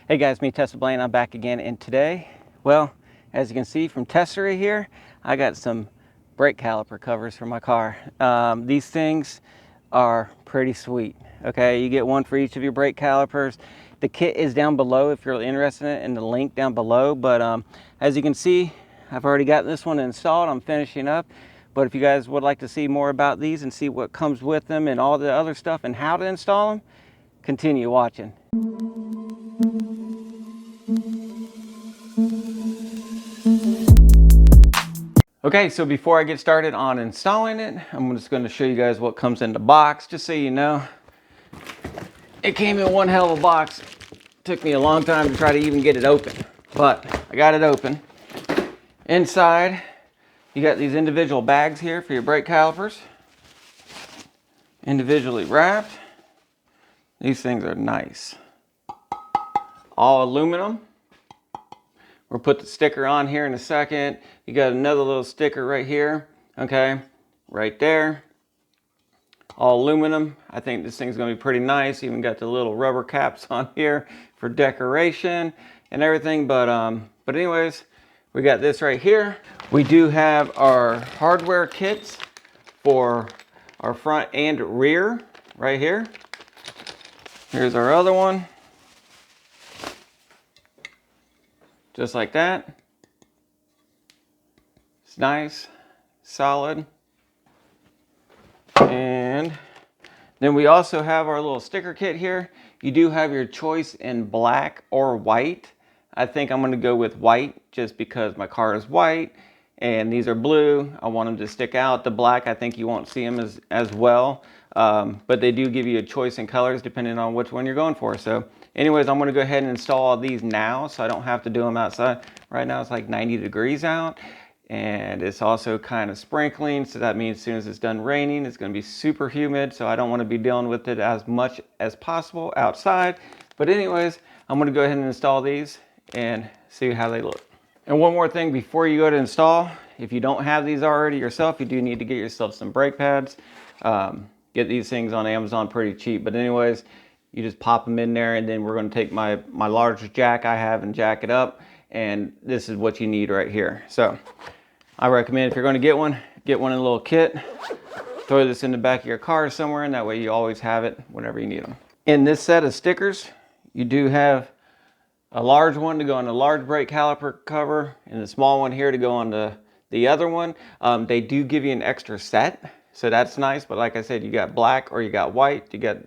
Hey guys, me Tesla Blaine, I'm back again, and today, well, as you can see from Tessera here, I got some brake caliper covers for my car. These things are pretty sweet, okay? You get one for each of your brake calipers. The kit is down below if you're interested in it, and the link down below, but as you can see, I've already got this one installed. I'm finishing up, but if you guys would like to see more about these and see what comes with them and all the other stuff and how to install them, continue watching. Okay, so before I get started on installing it, I'm just going to show you guys what comes in the box, just so you know. It came in one hell of a box. Took me a long time to try to even get it open, but I got it open. Inside, you got these individual bags here for your brake calipers. Individually wrapped. These things are nice. All aluminum. We'll put the sticker on here in a second. You got another little sticker right here, okay, right there. All aluminum. I think this thing's gonna be pretty nice. Even got the little rubber caps on here for decoration and everything. But anyways, we got this right here. We do have our hardware kits for our front and rear right here. Here's our other one. Just like that. It's nice, solid. And then we also have our little sticker kit here. You do have your choice in black or white. I think I'm gonna go with white just because my car is white and these are blue. I want them to stick out. The black, I think you won't see them as well. But they do give you a choice in colors depending on which one you're going for. So anyways, I'm gonna go ahead and install all these now so I don't have to do them outside. Right now it's like 90 degrees out and it's also kind of sprinkling. So that means as soon as it's done raining, it's gonna be super humid. So I don't wanna be dealing with it as much as possible outside. But anyways, I'm gonna go ahead and install these and see how they look. And one more thing before you go to install, if you don't have these already yourself, you do need to get yourself some brake pads. Get these things on Amazon pretty cheap. But anyways, you just pop them in there and then we're gonna take my large jack I have and jack it up. And this is what you need right here. So I recommend if you're gonna get one in a little kit. Throw this in the back of your car somewhere and that way you always have it whenever you need them. In this set of stickers, you do have a large one to go on the large brake caliper cover and the small one here to go on the other one. They do give you an extra set, so that's nice. But like I said, you got black or you got white. You got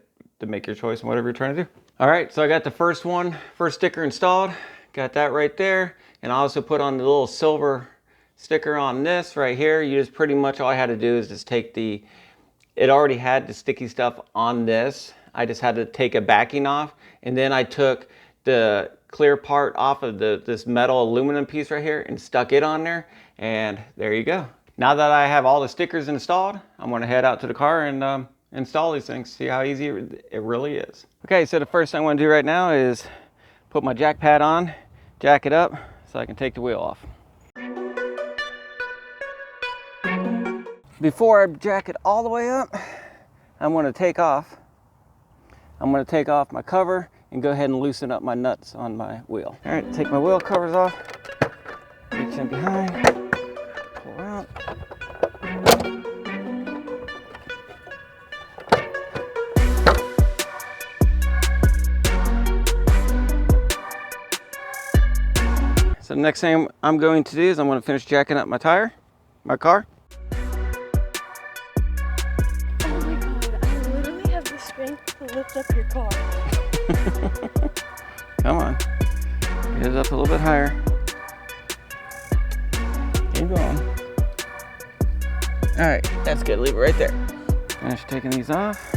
to make your choice on whatever you're trying to do. All right, so I got the first sticker installed. Got that right there. And I also put on the little silver sticker on this right here. You just pretty much, all I had to do is just take it already had the sticky stuff on this. I just had to take a backing off. And then I took the clear part off of this metal aluminum piece right here and stuck it on there, and there you go. Now that I have all the stickers installed, I'm going to head out to the car and install these things, see how easy it really is. Okay, so the first thing I'm going to do right now is put my jack pad on, jack it up so I can take the wheel off. Before I jack it all the way up, I'm going to take off my cover and go ahead and loosen up my nuts on my wheel. All right, take my wheel covers off, reach in behind, pull out. So the next thing I'm going to do is I'm going to finish jacking up my car. Oh my God, I literally have the strength to lift up your car. Come on, get it up a little bit higher. Keep going. All right, that's good, leave it right there. Finish taking these off.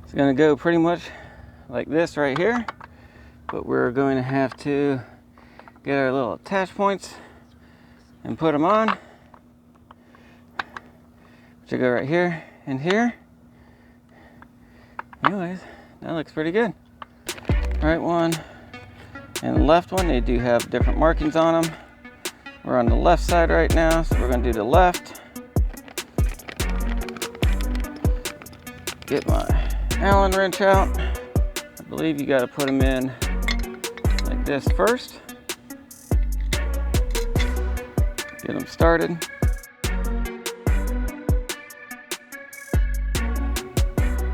It's gonna go pretty much like this right here, but we're going to have to get our little attach points and put them on, which will go right here and here. Anyways, that looks pretty good. Right one and left one, they do have different markings on them. We're on the left side right now, so we're gonna do the left. Get my Allen wrench out. I believe you gotta put them in like this first. Get them started.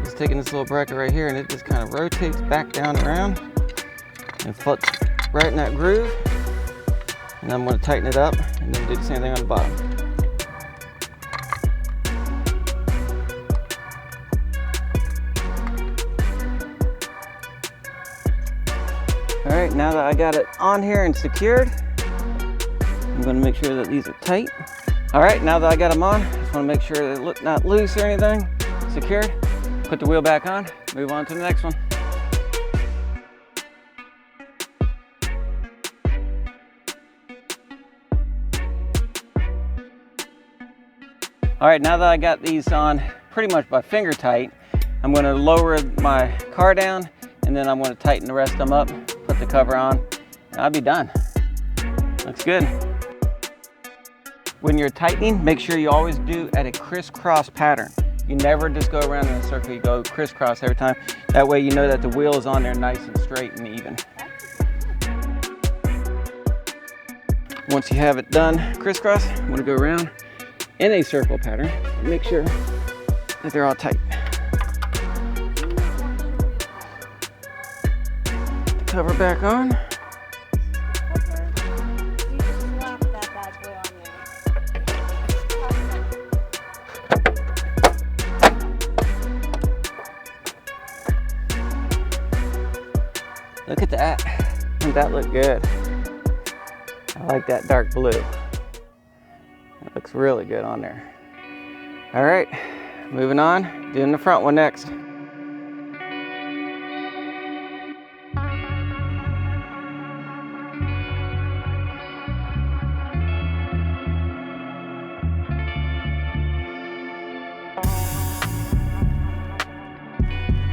Just taking this little bracket right here, and it just kind of rotates back down around and flips right in that groove. And I'm going to tighten it up and then do the same thing on the bottom. All right, now that I got it on here and secured, I'm going to make sure that these are tight. All right, now that I got them on, I just want to make sure they're not loose or anything. Secured. Put the wheel back on, move on to the next one. All right, now that I got these on pretty much by finger tight, I'm gonna lower my car down, and then I'm gonna tighten the rest of them up, put the cover on, and I'll be done. Looks good. When you're tightening, make sure you always do at a crisscross pattern. You never just go around in a circle, you go crisscross every time. That way you know that the wheel is on there nice and straight and even. Once you have it done crisscross, I'm gonna go around in a circle pattern and make sure that they're all tight. The cover back on. Look at that. Doesn't that look good? I like that dark blue. It looks really good on there. All right, moving on, doing the front one next.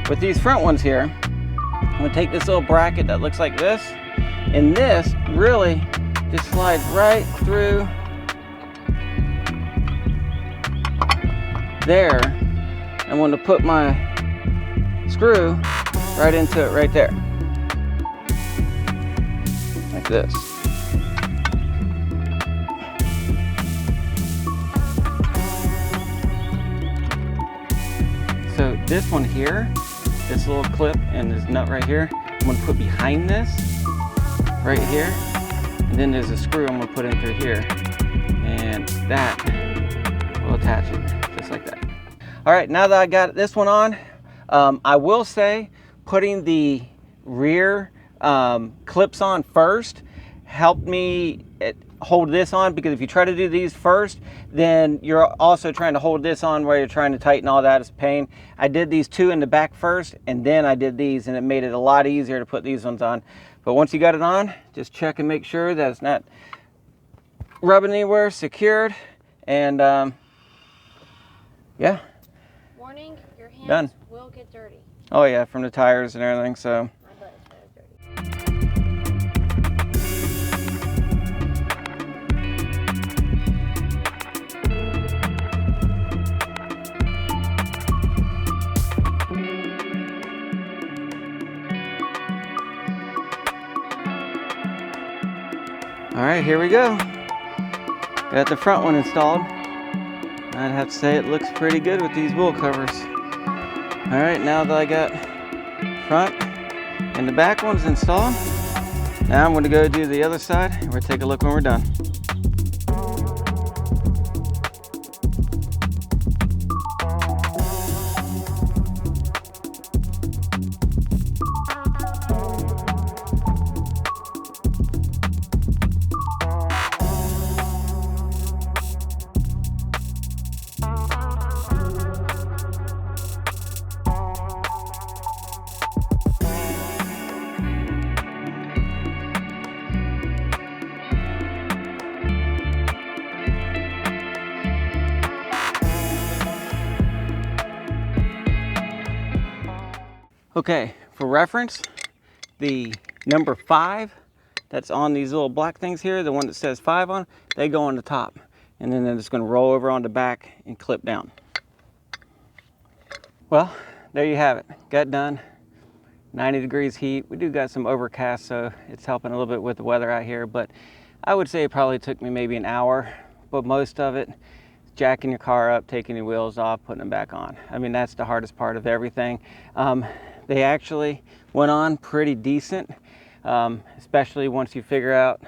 With these front ones here, I'm gonna take this little bracket that looks like this, and this really just slides right through there. I'm going to put my screw right into it right there, like this. So this one here, this little clip and this nut right here, I'm going to put behind this right here, and then there's a screw I'm going to put in through here, and that will attach it just like that. All right, now that I got this one on, I will say putting the rear clips on first helped me hold this on, because if you try to do these first, then you're also trying to hold this on while you're trying to tighten all that. It's a pain. I did these two in the back first, and then I did these, and it made it a lot easier to put these ones on. But once you got it on, just check and make sure that it's not rubbing anywhere, secured, and yeah. Warning, your hands Done. will get dirty. Oh yeah, from the tires and everything, so. My butt is very dirty. All right, here we go. Got the front one installed. I'd have to say it looks pretty good with these wheel covers. All right, now that I got front and the back ones installed, now I'm gonna go do the other side, and we'll take a look when we're done. Okay, for reference, the number 5 that's on these little black things here, the one that says 5 on, they go on the top. And then they're just going to roll over on the back and clip down. Well, there you have it. Got done. 90 degrees heat. We do got some overcast, so it's helping a little bit with the weather out here, but I would say it probably took me maybe an hour, but most of it, jacking your car up, taking your wheels off, putting them back on. I mean, that's the hardest part of everything. They actually went on pretty decent, especially once you figure out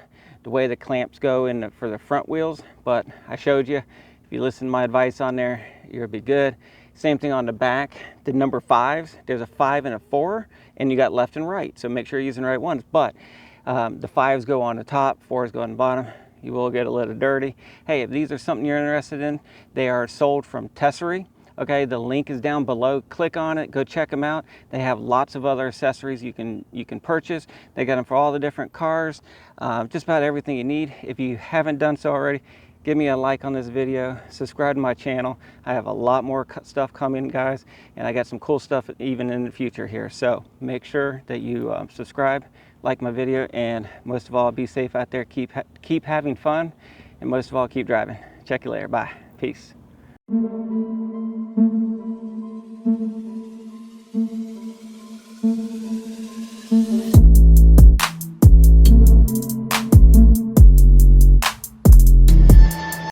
the way the clamps go for the front wheels, but I showed you. If you listen to my advice on there, you'll be good. Same thing on the back, the number 5s, there's a 5 and a 4, and you got left and right, so make sure you're using the right ones. But the 5s go on the top, 4s go on the bottom. You will get a little dirty. Hey, if these are something you're interested in, they are sold from Tesla. Okay, the link is down below. Click on it, go check them out. They have lots of other accessories you can purchase. They got them for all the different cars, just about everything you need. If you haven't done so already, give me a like on this video, subscribe to my channel. I have a lot more stuff coming, guys, and I got some cool stuff even in the future here. So make sure that you subscribe, like my video, and most of all, be safe out there. Keep having fun, and most of all, keep driving. Check you later. Bye. Peace.